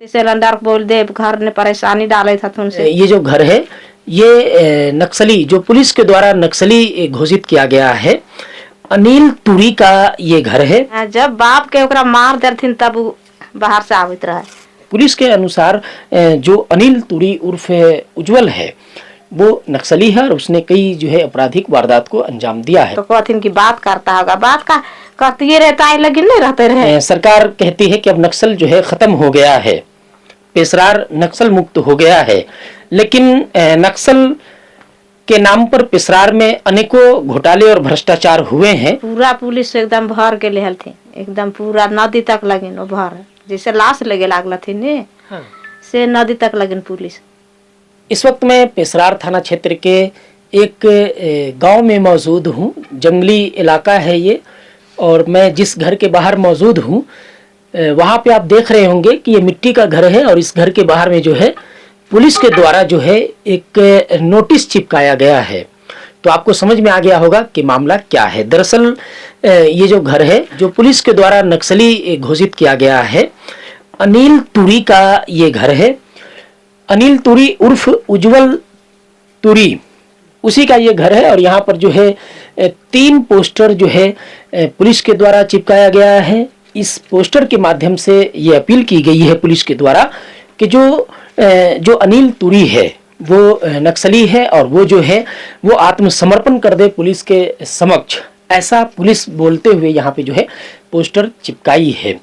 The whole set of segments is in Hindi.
सिलेंडर बोल दे घर ने परेशानी डाले था उनसे। ये जो घर है ये नक्सली जो पुलिस के द्वारा नक्सली घोषित किया गया है, अनिल तुरी का ये घर है। जब बाप के ओकरा मार देथिन तब बाहर से आवित रहा। पुलिस के अनुसार जो अनिल तुरी उर्फ उज्जवल है वो नक्सली है और उसने कई जो है आपराधिक वारदात को अंजाम दिया है। तो कहथिन की बात करता होगा, बात का करती ही रहता है लेकिन नहीं रहते रहे। सरकार कहती है कि अब नक्सल जो है खत्म हो गया है, पेशरार नक्सल मुक्त हो गया है, लेकिन नक्सल के नाम पर पेशरार में अनेकों घोटाले और भ्रष्टाचार हुए हैं। पूरा पुलिस एकदम भर के लेहल थे, एकदम पूरा नदी तक लगिन भर, जैसे लाश लगे लागल थी ने हाँ। से नदी तक लगिन पुलिस। इस वक्त मैं पेशरार थाना क्षेत्र के एक गांव में मौजूद हूं। जंगली इलाका है ये, और मैं जिस घर के बाहर मौजूद हूं वहां पे आप देख रहे होंगे कि ये मिट्टी का घर है और इस घर के बाहर में जो है पुलिस के द्वारा जो है एक नोटिस चिपकाया गया है। तो आपको समझ में आ गया होगा कि मामला क्या है। दरअसल ये जो घर है जो पुलिस के द्वारा नक्सली घोषित किया गया है, अनिल तुरी का ये घर है। अनिल तुरी उर्फ उज्जवल तुरी, उसी का ये घर है। और यहाँ पर जो है 3 पोस्टर जो है पुलिस के द्वारा चिपकाया गया है। इस पोस्टर के माध्यम से ये अपील की गई है पुलिस के द्वारा कि जो अनिल तुरी है वो नक्सली है और वो जो है वो आत्मसमर्पण कर दे पुलिस के समक्ष, ऐसा पुलिस बोलते हुए यहाँ पे जो है पोस्टर चिपकाई है।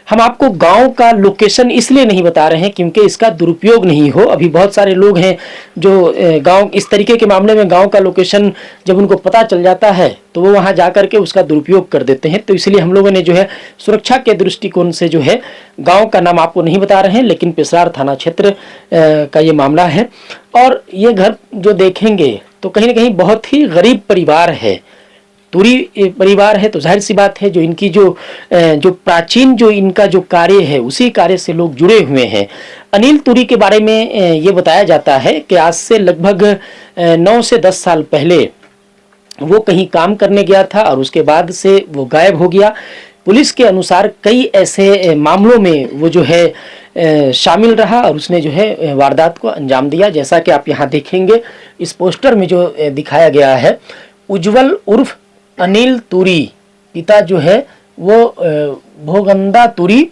हम आपको गांव का लोकेशन इसलिए नहीं बता रहे हैं क्योंकि इसका दुरुपयोग नहीं हो। अभी बहुत सारे लोग हैं जो गांव इस तरीके के मामले में गांव का लोकेशन जब उनको पता चल जाता है तो वो वहां जाकर के उसका दुरुपयोग कर देते हैं। तो इसलिए हम लोगों ने जो है सुरक्षा के दृष्टिकोण से जो है गाँव का नाम आपको नहीं बता रहे हैं, लेकिन पेशरार थाना क्षेत्र का ये मामला है। और ये घर जो देखेंगे तो कहीं ना कहीं बहुत ही गरीब परिवार है, तुरी परिवार है। तो जाहिर सी बात है जो इनकी जो प्राचीन जो इनका जो कार्य है उसी कार्य से लोग जुड़े हुए हैं। अनिल तुरी के बारे में ये बताया जाता है कि आज से लगभग 9 से 10 साल पहले वो कहीं काम करने गया था और उसके बाद से वो गायब हो गया। पुलिस के अनुसार कई ऐसे मामलों में वो जो है शामिल रहा और उसने जो है वारदात को अंजाम दिया। जैसा कि आप यहाँ देखेंगे इस पोस्टर में जो दिखाया गया है, उज्जवल उर्फ अनिल तुरी, पिता जो है वो भोगंदा तुरी,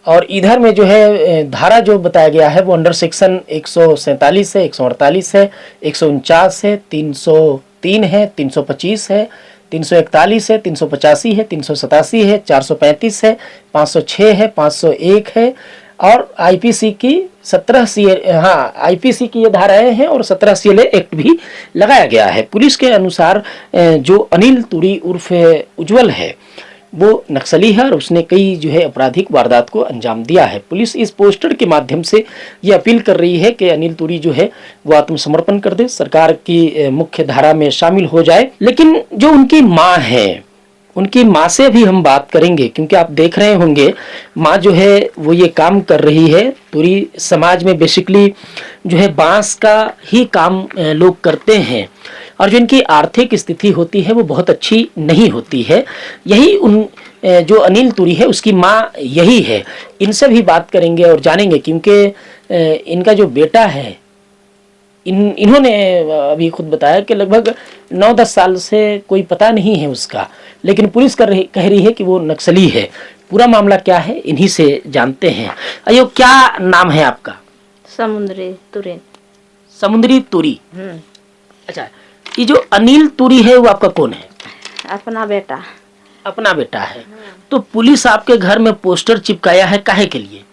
और इधर में जो है धारा जो बताया गया है वो अंडर सेक्शन 147 है, 148 है, 149 है, 303 है, 325 है, 341 है, 385 है, 387 है, 435 है, 506 है, 501 है और आईपीसी की 17 आईपीसी की ये धाराएं हैं और 17 CLA एक्ट भी लगाया गया है। पुलिस के अनुसार जो अनिल तुरी उर्फ उज्जवल है वो नक्सली है और उसने कई जो है आपराधिक वारदात को अंजाम दिया है। पुलिस इस पोस्टर के माध्यम से ये अपील कर रही है कि अनिल तुरी जो है वो आत्मसमर्पण कर दे, सरकार की मुख्य धारा में शामिल हो जाए। लेकिन जो उनकी माँ है, उनकी माँ से भी हम बात करेंगे क्योंकि आप देख रहे होंगे माँ जो है वो ये काम कर रही है। पूरी समाज में बेसिकली जो है बांस का ही काम लोग करते हैं और जो इनकी आर्थिक स्थिति होती है वो बहुत अच्छी नहीं होती है। यही उन जो अनिल तुरी है उसकी माँ यही है। इनसे भी बात करेंगे और जानेंगे क्योंकि इनका जो बेटा है इन्होंने अभी खुद बताया कि लगभग 9-10 साल से कोई पता नहीं है उसका, लेकिन पुलिस कह रही है कि वो नक्सली है। पूरा मामला क्या है इन्हीं से जानते हैं। अयो क्या नाम है आपका? समुद्री तुरी। समुद्री तुरी। अच्छा, ये जो अनिल तुरी है वो आपका कौन है? अपना बेटा। अपना बेटा है। तो पुलिस आपके घर में पोस्टर चिपकाया है काहे के लिए?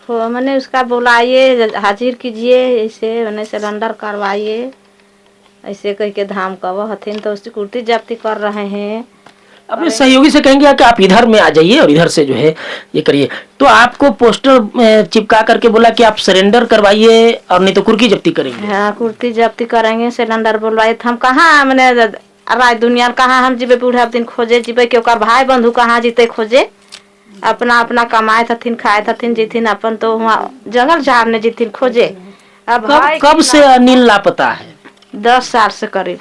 हो मैंने उसका बुलाइए, हाजिर कीजिए, ऐसे मैंने सिलेंडर करवाइए, ऐसे कह के धाम कव हथिन तो उसकी कुर्ती जब्ती कर रहे हैं। अपने सहयोगी से कहेंगे कि आप इधर में आ जाइए और इधर से जो है ये करिए। तो आपको पोस्टर चिपका करके बोला कि आप सरेंडर करवाइए और नहीं तो कुर्की जब्ती करेंगे। हाँ, कुर्ती जब्ती करेंगे, सिलेंडर बुलवाए तो हम कहाँ मैंने राय दुनिया कहाँ हम जीबे बूढ़ा दिन खोजे जीबे कि भाई बंधु कहाँ जीते खोजे, अपना अपना कमाए थथिन खाए थथिन जीथिन अपन तो वहाँ जंगल झाड़ ने जीथिन खोजे। अब कब से अनिल लापता है? 10 साल से करीब।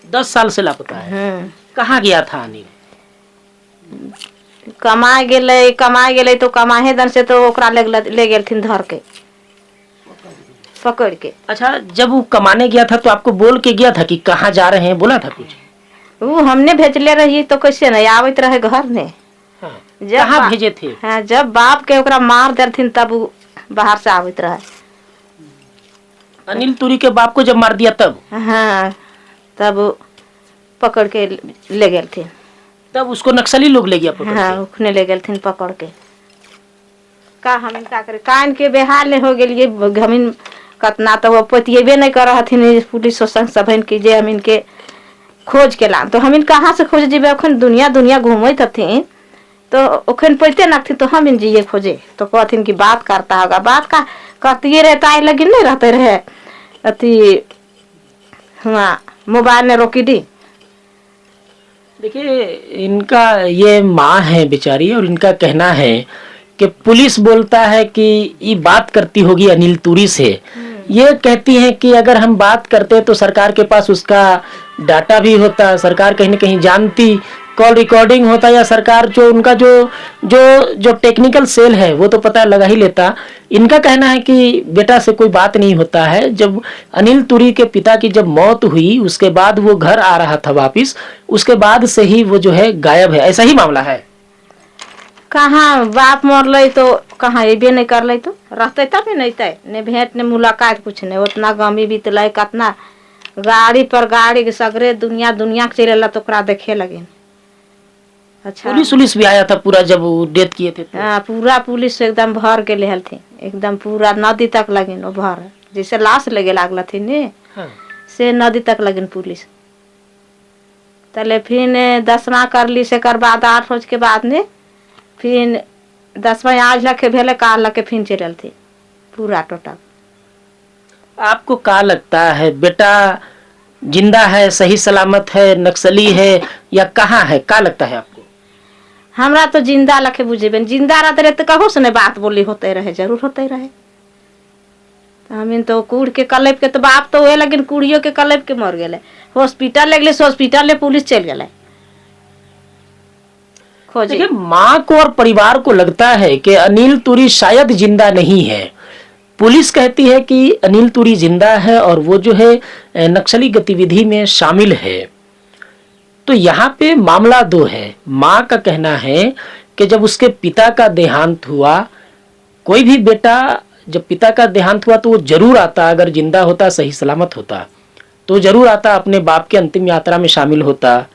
10 साल से लापता है। कहाँ गया था अनिल? कमाए गेले तो कमाहे दन से तो ओकरा ले गेलथिन धर के पकड़ के। अच्छा, जब वो कमाने गया था तो आपको बोल के गया था कि कहाँ जा रहे हैं, बोला था कुछ? वो हमने भेजले रही तो कैसे नहीं आवत रहे घर ने। हाँ, जब कहाँ भेजे थे? हाँ, जब बाप के ओकरा मार देथिन तब वो बाहर से आवत रहे। अनिल तुरी के बाप को जब मार दिया तब? हाँ, तब पकड़ के ले गेलथिन। तब उसको नक्सली लोग ले गया पकड़ हाँ, के? उखने ले गेलथिन पकड़ के। का हमिन का करे, कान के बेहाल हो गेलिए हमिन कतना तो वो पतियेबे नहीं कर हथिन पुलिस सबन की जे हमिन के खोज के लान। तो हमिन कहाँ से खोज जीबे, अखन दुनिया घूमत हथिन तो ओखन पैते नथिन तो हमिन जिए खोजे तो कहथिन कि बात करता होगा। बात का करती रहता है, लेकिन नहीं रहते रहे अथी हाँ मोबाइल में रोकी दी। देखिए, इनका ये माँ है बेचारी और इनका कहना है कि पुलिस बोलता है कि ये बात करती होगी अनिल तुरी से। ये कहती है कि अगर हम बात करते तो सरकार के पास उसका डाटा भी होता, सरकार कहीं न कहीं जानती, कॉल रिकॉर्डिंग होता, या सरकार जो उनका जो जो जो टेक्निकल सेल है वो तो पता लगा ही लेता। इनका कहना है कि बेटा से कोई बात नहीं होता है। जब अनिल तुरी के पिता की जब मौत हुई उसके बाद वो घर आ रहा था वापिस, उसके बाद से ही वो जो है गायब है। ऐसा ही मामला है? कहाँ बाप मरल तो कहाँ अबे नहीं कर तो रहते तब नहीं तय ने भेंट ने मुलाकात कुछ नहीं। उतना गमी बीतल कतना गाड़ी पर गाड़ी के सगरे दुनिया के चलेला तो ओकरा देखे लगे। अच्छा, पुलिस भी आया था पूरा जब वो डेथ किए थे? हाँ, पूरा पुलिस एकदम भर के लेहल थे, एकदम पूरा नदी तक लगिन वो भर, जैसे लाश लगे लागल थी ने हाँ। से नदी तक लगिन पुलिस। तले फिर 10वां कर ली से कर बाद 8 रोज के बाद ने फिर 10वां आज लखे भेले काल लके फिर चलल थे पूरा टोटल। आपको क्या लगता है बेटा जिंदा है, सही सलामत है, नक्सली है या कहाँ है? क्या लगता है आपको? हमरा तो जिंदा लखे बुझेबे, जिंदा रहते रहे तो कहू से नहीं बात बोली होते रहे, जरूर होते रहे। हमीन तो कूड़ के कलेब के तो बाप तो हुए, लेकिन कूड़ियों के कलेब के मर गए। हॉस्पिटल ले गए, हॉस्पिटल ले पुलिस चल गए खोजे। देखिए, माँ को और परिवार को लगता है कि अनिल तुरी शायद जिंदा नहीं है। पुलिस कहती है कि अनिल तुरी जिंदा है और वो जो है नक्सली गतिविधि में शामिल है। तो यहाँ पे मामला दो है। माँ का कहना है कि जब उसके पिता का देहांत हुआ, कोई भी बेटा जब पिता का देहांत हुआ तो वो जरूर आता, अगर जिंदा होता, सही सलामत होता तो जरूर आता, अपने बाप के अंतिम यात्रा में शामिल होता,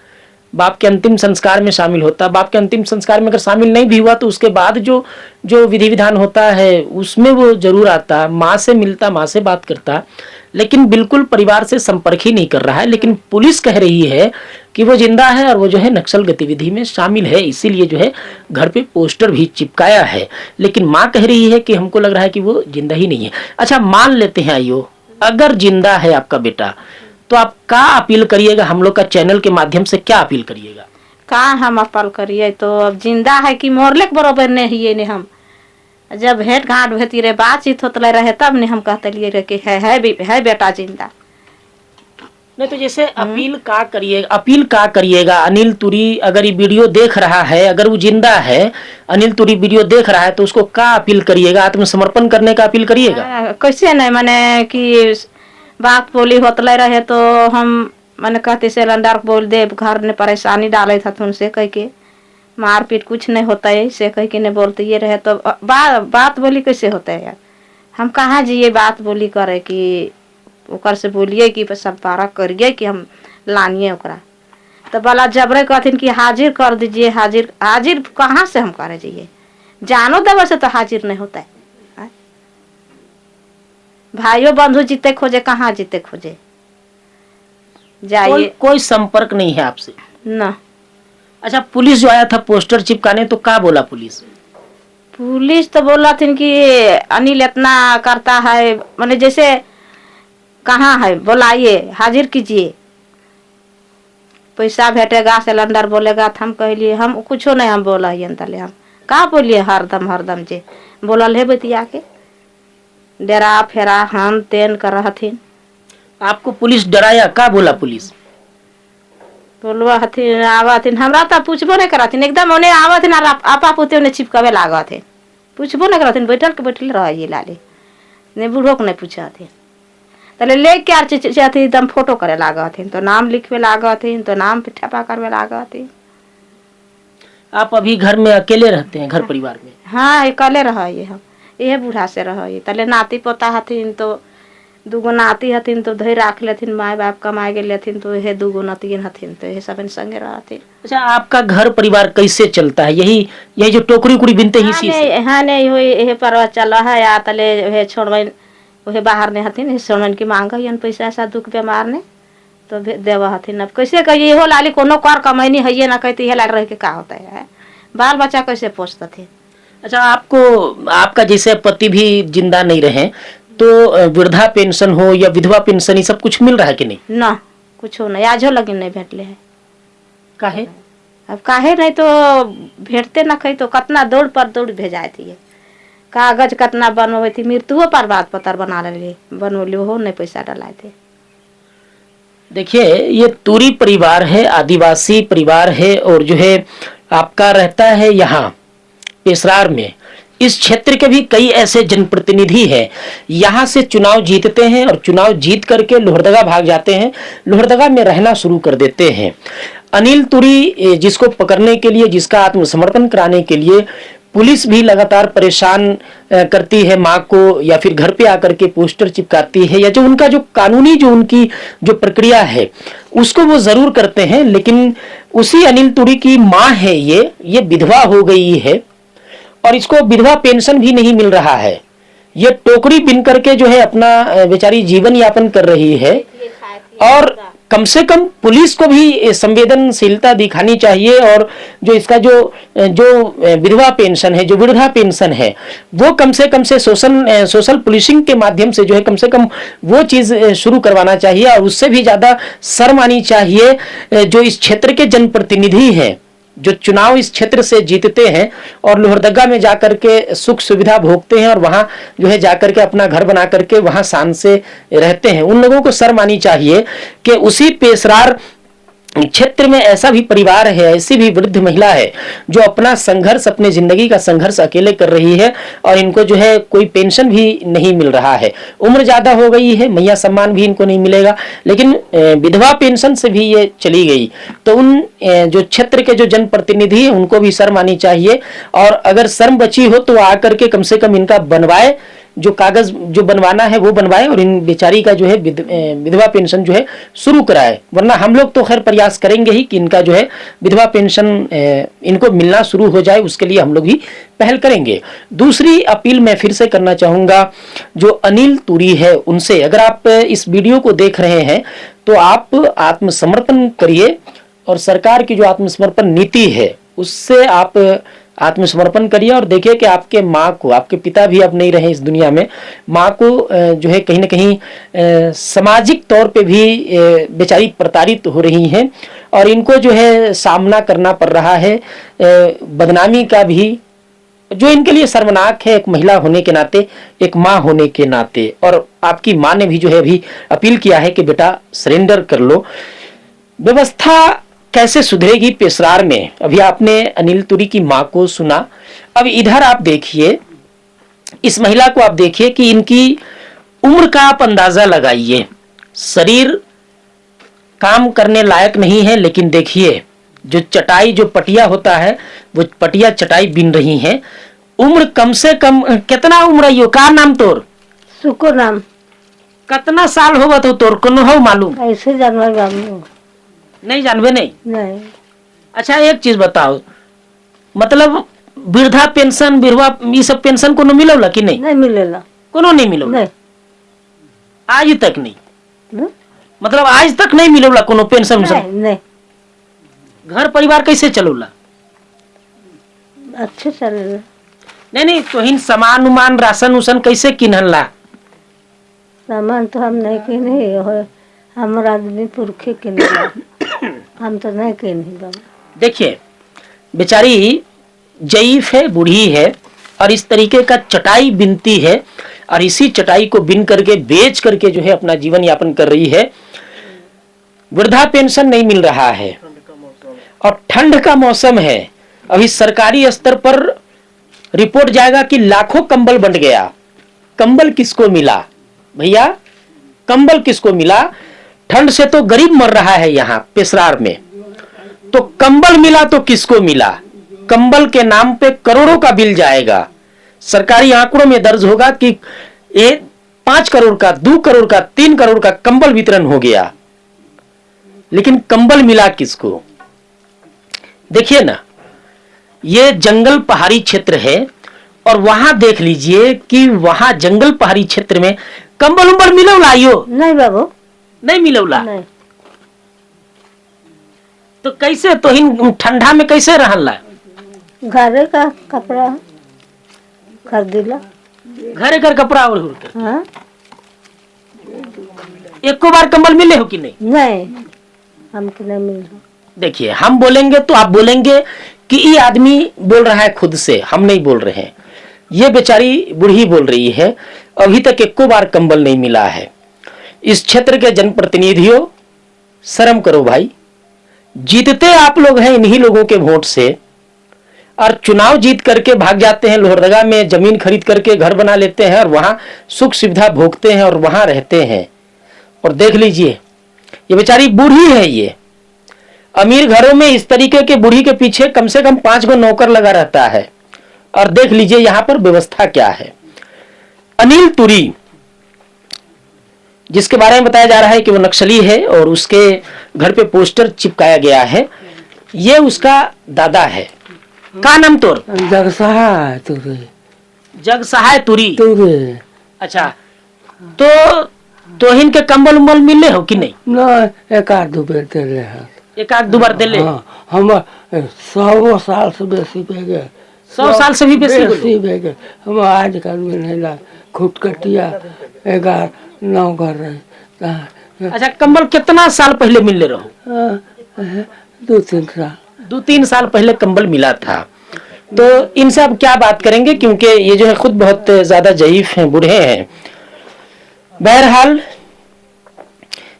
बाप के अंतिम संस्कार में शामिल होता। बाप के अंतिम संस्कार में अगर शामिल नहीं भी हुआ तो उसके बाद जो जो विधि विधान होता है उसमें वो जरूर आता, माँ से मिलता, माँ से बात करता, लेकिन बिल्कुल परिवार से संपर्क ही नहीं कर रहा है। लेकिन पुलिस कह रही है कि वो जिंदा है और वो जो है नक्सल गतिविधि में शामिल है, इसीलिए जो है घर पे पोस्टर भी चिपकाया है। लेकिन माँ कह रही है कि हमको लग रहा है कि वो जिंदा ही नहीं है। अच्छा, मान लेते हैं आइयो अगर जिंदा है आपका बेटा, तो आप क्या अपील करिएगा? हम लोग का चैनल के माध्यम से क्या अपील करिएगा? का हम अपील करिए तो अब जिंदा है कि मोरले के बरोबर नहीं ने। हम जब भेंट घाट भेती रहे, बातचीत होते रहे, तब ने हम कहते लिए कि है बेटा जिंदा। नहीं तो जैसे अपील का करिएगा अनिल तुरी अगर ये वीडियो देख रहा है, अगर वो जिंदा है, अनिल तुरी वीडियो देख रहा है तो उसको क्या अपील करिएगा? आत्मसमर्पण करने का अपील करिएगा? कैसे नहीं, माने कि बात बोली होतले रहे तो हम मैंने कहते सिलेंडर बोल दे, घर ने परेशानी डाले था उनसे कह के, मारपीट कुछ नहीं होता है से कह के नहीं बोलते ये रहे तो बात बोली कैसे होता है यार? हम कहाँ जिए बात बोली करे कि ओकर से बोलिए कि सब पारा करिए कि हम लानिए ओकरा। तो बोला जबरे कहथिन कि हाजिर कर दीजिए। हाजिर कहाँ से हम करे जाइए? जानो दवा से तो हाजिर नहीं होता है। भाइयों बंधु जीते खोजे, कहाँ जीते खोजे जाइए? कोई संपर्क नहीं है आपसे ना। अच्छा, पुलिस जो आया था पोस्टर चिपकाने तो क्या बोला पुलिस? पुलिस तो बोला थी कि अनिल इतना करता है, माने जैसे कहाँ है बुलाइए, हाजिर कीजिए, पैसा भेटेगा, सिलेंडर बोलेगा। तो हम कहलिए हम कुछो नहीं हम बोला तले हम कहाँ बोलिए हरदम जे बोलल है बतिया के डरा फेरा हम तेन कर रहा थी। आपको पुलिस डराया? क्या बोला पुलिस? बोलवा हथिन आवथिन हमरा तो पूछबो नहीं करथिन एकदम ओने आवथिन और आपा पुते ओने चिपकावे लागथिन पूछबो नहीं करथिन बैठल के बैठल रहिए लाली ने बूढ़ो को नहीं पूछथिन तले ले के आर चाहती एकदम फोटो करे लागथिन तो नाम लिखवे लागथिन तो नाम ठपा करवे लागथिन। आप अभी घर में अकेले रहते हैं, घर परिवार में? हाँ अकेले रहिए हम ये बूढ़ा से रहिए तले नाती पोता हथिन तो दूगो नाती हथिन तो धैर राख लेथिन माए बाप कमाए गेल हथिन तो यह दूगो नतियन हथिन तो यह सब संगे रहथिन। अच्छा, आपका घर परिवार कैसे चलता है? यही जो टोकरी उकरी बिनते ही इसी से? हाँ नहीं हो यह परवा चल है या तले वह छोड़वन वह बाहर ने हथिन छोड़वन की मांग हन पैसा ऐसा दुख बीमार ने तो देव हथिन। अब कैसे कहिए हो लाली कोनो कर कमैनी है ना कहती है लाल रह के का होता है बाल बच्चा कैसे पोसते थे। अच्छा, आपका जैसे पति भी जिंदा नहीं रहे तो वृद्धा पेंशन हो या विधवा पेंशन ये सब कुछ मिल रहा है कि नहीं? ना कुछ नहीं आजो लगे नहीं भेटले है। काहे? अब काहे नहीं तो भेटते न कही तो कितना दौड़ पर दौड़ भेजाए थी कागज कितना बनवे थी मृत्युओं पर बात पतर बना रही बनवली हो नहीं पैसा डलाए थे। देखिए, ये तुरी परिवार है, आदिवासी परिवार है और जो है आपका रहता है यहाँ पेसरार में। इस क्षेत्र के भी कई ऐसे जनप्रतिनिधि हैं, यहाँ से चुनाव जीतते हैं और चुनाव जीत करके लोहरदगा भाग जाते हैं, लोहरदगा में रहना शुरू कर देते हैं। अनिल तुरी जिसको पकड़ने के लिए, जिसका आत्मसमर्पण कराने के लिए पुलिस भी लगातार परेशान करती है माँ को, या फिर घर पे आकर के पोस्टर चिपकाती है, या जो उनका जो कानूनी जो उनकी जो प्रक्रिया है उसको वो जरूर करते हैं। लेकिन उसी अनिल तुरी की माँ है, ये विधवा हो गई है और इसको विधवा पेंशन भी नहीं मिल रहा है। ये टोकरी बिन करके जो है अपना बेचारी जीवन यापन कर रही है और कम से कम पुलिस को भी संवेदनशीलता दिखानी चाहिए और जो इसका जो विधवा पेंशन है, जो वृद्धा पेंशन है, वो कम से सोशल पुलिसिंग के माध्यम से जो है कम से कम वो चीज शुरू करवाना चाहिए। और उससे भी ज्यादा शर्म आनी चाहिए जो इस क्षेत्र के जनप्रतिनिधि हैं, जो चुनाव इस क्षेत्र से जीतते हैं और लोहरदगा में जाकर के सुख सुविधा भोगते हैं और वहां जो है जाकर के अपना घर बना करके वहां शान से रहते हैं। उन लोगों को शर्म आनी चाहिए कि उसी पेसरार क्षेत्र में ऐसा भी परिवार है, ऐसी भी वृद्ध महिला है जो अपना संघर्ष, अपने जिंदगी का संघर्ष अकेले कर रही है और इनको जो है कोई पेंशन भी नहीं मिल रहा है। उम्र ज्यादा हो गई है, मैया सम्मान भी इनको नहीं मिलेगा, लेकिन विधवा पेंशन से भी ये चली गई। तो उन जो क्षेत्र के जो जनप्रतिनिधि है उनको भी शर्म आनी चाहिए और अगर शर्म बची हो तो आकर के कम से कम इनका बनवाए, जो कागज जो बनवाना है वो बनवाए और इन बेचारी का जो है विधवा पेंशन जो है शुरू कराए। वरना हम लोग तो खैर प्रयास करेंगे ही कि इनका जो है विधवा पेंशन इनको मिलना शुरू हो जाए, उसके लिए हम लोग भी पहल करेंगे। दूसरी अपील मैं फिर से करना चाहूंगा जो अनिल तुरी है उनसे, अगर आप इस वीडियो को देख रहे हैं तो आप आत्मसमर्पण करिए और सरकार की जो आत्मसमर्पण नीति है उससे आप आत्मसमर्पण करिए और देखिए कि आपके माँ को, आपके पिता भी अब नहीं रहे इस दुनिया में, माँ को जो है कहीं ना कहीं सामाजिक तौर पे भी बेचारी प्रताड़ित हो रही हैं और इनको जो है सामना करना पड़ रहा है बदनामी का भी, जो इनके लिए शर्मनाक है एक महिला होने के नाते, एक माँ होने के नाते। और आपकी माँ ने भी जो है अभी अपील किया है कि बेटा सरेंडर कर लो। व्यवस्था कैसे सुधरेगी पेसरार में? अभी आपने अनिल तुरी की मां को सुना, अब इधर आप देखिए इस महिला को, आप देखिए कि इनकी उम्र का आप अंदाजा लगाइए। शरीर काम करने लायक नहीं है, लेकिन देखिए जो चटाई, जो पटिया होता है वो पटिया चटाई बिन रही हैं। उम्र कम से कम कितना उम्र है? का नाम तोर? शुक्र नाम। कितना साल होगा तो तोर को हो मालूम? ऐसे जानवर नहीं जानवे नहीं? नहीं। अच्छा एक चीज बताओ, मतलब वृद्धा पेंशन, विधवा ये सब पेंशन कोनो मिलेला कि नहीं? नहीं मिलेला। कोनो नहीं मिलेला? नहीं। आज तक नहीं? मतलब आज तक नहीं मिलेला कोनो पेंशन? नहीं, नहीं। घर परिवार कैसे चलोला? अच्छे चलेला। नहीं तो हिन सामान उमान राशन उसन कैसे किनला? सामान तो हम नहीं किने हो, हमारा आदमी पुरखे किनेला। हम तो नहीं किने। देखिए बेचारी जईफ है, बूढ़ी है और इस तरीके का चटाई बिनती है और इसी चटाई को बिन करके बेच करके जो है अपना जीवन यापन कर रही है। वृद्धा पेंशन नहीं मिल रहा है, और ठंड का मौसम है। अभी सरकारी स्तर पर रिपोर्ट जाएगा कि लाखों कंबल बंट गया। कंबल किसको मिला भैया? कंबल किसको मिला? ठंड से तो गरीब मर रहा है यहाँ पेसरार में, तो कंबल मिला तो किसको मिला? कंबल के नाम पे करोड़ों का बिल जाएगा। सरकारी आंकड़ों में दर्ज होगा कि 5 करोड़ का, 2 करोड़ का, 3 करोड़ का कंबल वितरण हो गया, लेकिन कंबल मिला किसको? देखिए ना, ये जंगल पहाड़ी क्षेत्र है, और वहां देख लीजिए कि वहां जंगल पहाड़ी क्षेत्र में कंबल उम्बल मिलौला यो नहीं बाबू, नहीं मिलौला। नहीं। तो कैसे तो इन ठंडा में कैसे रहला? घरे का कपड़ा खरीदिला। घरे घर कपड़ा ओढ़ के। हाँ? एको बार कंबल मिले हो कि नहीं? नहीं, हमको नहीं मिल रहा। देखिए, हम बोलेंगे तो आप बोलेंगे कि ये आदमी बोल रहा है खुद से, हम नहीं बोल रहे हैं। ये बेचारी बूढ़ी बोल रही है, अभी तक एको बार कंबल नहीं मिला है। इस क्षेत्र के जनप्रतिनिधियों, शर्म करो भाई। जीतते आप लोग हैं इन्हीं लोगों के वोट से, और चुनाव जीत करके भाग जाते हैं, लोहरदगा में जमीन खरीद करके घर बना लेते हैं और वहां सुख सुविधा भोगते हैं और वहां रहते हैं। और देख लीजिए, ये बेचारी बूढ़ी है। ये अमीर घरों में इस तरीके के बूढ़ी के पीछे कम से कम 5 गो नौकर लगा रहता है। और देख लीजिए यहाँ पर व्यवस्था क्या है। अनिल तुरी, जिसके बारे में बताया जा रहा है कि वो नक्सली है और उसके घर पे पोस्टर चिपकाया गया है, ये उसका दादा है। का नाम तोर? जगसहाय तुरे। जगसहाय तुरी। तुरे। अच्छा, तो इनके कंबल उम्बल मिले हो कि नहीं? न, एक आध दो बेर दिले है। एक आध दो बार दिले? हाँ, हम 100 साल से बेसी भे गए। 100 साल से भी बेसी भे गए। हम आज कल में नहीं ला खुटकटिया 9 घर रहे। अच्छा, कंबल कितना साल पहले मिलने रहो? 2-3 साल। 2-3 साल पहले कंबल मिला था। तो इनसे अब क्या बात करेंगे, क्योंकि ये जो है खुद बहुत ज्यादा ज़ईफ हैं, बूढ़े हैं। बहरहाल,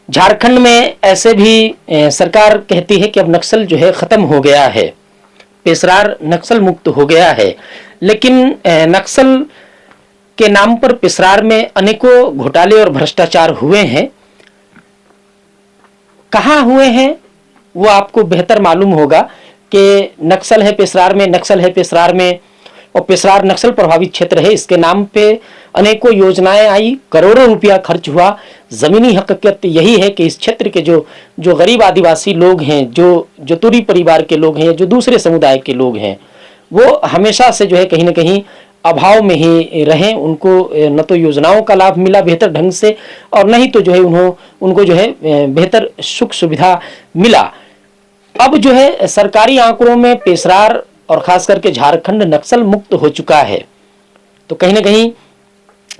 झारखंड में ऐसे भी सरकार कहती है कि अब नक्सल जो है खत्म हो गया है, पेसरार नक्सल मुक्त हो गया है, लेकिन नक्सल के नाम पर पेसरार में अनेकों घोटाले और भ्रष्टाचार हुए हैं। कहाँ हुए हैं वो आपको बेहतर मालूम होगा कि नक्सल है पेसरार में, नक्सल है पेसरार में, और पेसरार नक्सल प्रभावित क्षेत्र है। इसके नाम पे अनेकों योजनाएं आई, करोड़ों रुपया खर्च हुआ। जमीनी हकीकत यही है कि इस क्षेत्र के जो गरीब आदिवासी लोग हैं, जो तुरी परिवार के लोग हैं, जो दूसरे समुदाय के लोग हैं, वो हमेशा से जो है कहीं ना कहीं अभाव में ही रहें। उनको न तो योजनाओं का लाभ मिला बेहतर ढंग से, और नहीं तो जो है उनको जो है बेहतर सुख सुविधा मिला। अब जो है सरकारी आंकड़ों में पेसरार और खास करके झारखंड नक्सल मुक्त हो चुका है, तो कहीं ना कहीं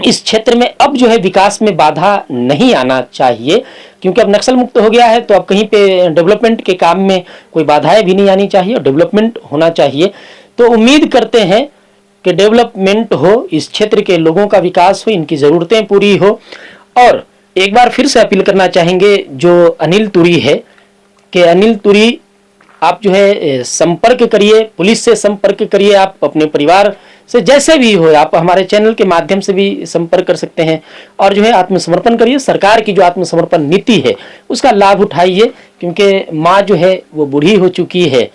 इस क्षेत्र में अब जो है विकास में बाधा नहीं आना चाहिए, क्योंकि अब नक्सल मुक्त हो गया है। तो अब कहीं पे डेवलपमेंट के काम में कोई बाधाएं भी नहीं आनी चाहिए, डेवलपमेंट होना चाहिए। तो उम्मीद करते हैं कि डेवलपमेंट हो, इस क्षेत्र के लोगों का विकास हो, इनकी ज़रूरतें पूरी हो। और एक बार फिर से अपील करना चाहेंगे जो अनिल तुरी है, कि अनिल तुरी आप जो है संपर्क करिए, पुलिस से संपर्क करिए, आप अपने परिवार से जैसे भी हो, आप हमारे चैनल के माध्यम से भी संपर्क कर सकते हैं, और जो है आत्मसमर्पण करिए। सरकार की जो आत्मसमर्पण नीति है उसका लाभ उठाइए, क्योंकि माँ जो है वो बूढ़ी हो चुकी है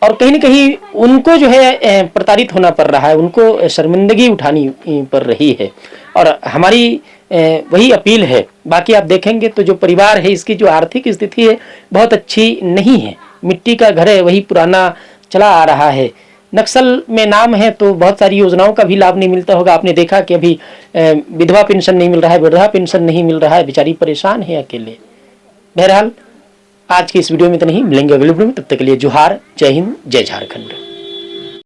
और कहीं न कहीं उनको जो है प्रताड़ित होना पड़ रहा है, उनको शर्मिंदगी उठानी पड़ रही है। और हमारी वही अपील है। बाकी आप देखेंगे तो जो परिवार है इसकी जो आर्थिक स्थिति है बहुत अच्छी नहीं है, मिट्टी का घर है, वही पुराना चला आ रहा है। नक्सल में नाम है तो बहुत सारी योजनाओं का भी लाभ नहीं मिलता होगा। आपने देखा कि अभी विधवा पेंशन नहीं मिल रहा है, वृद्धा पेंशन नहीं मिल रहा है, बेचारी परेशान है अकेले। बहरहाल आज की इस वीडियो में तो नहीं, मिलेंगे अगले वीडियो में, तब तक के लिए जोहार, जय हिंद, जय झारखंड।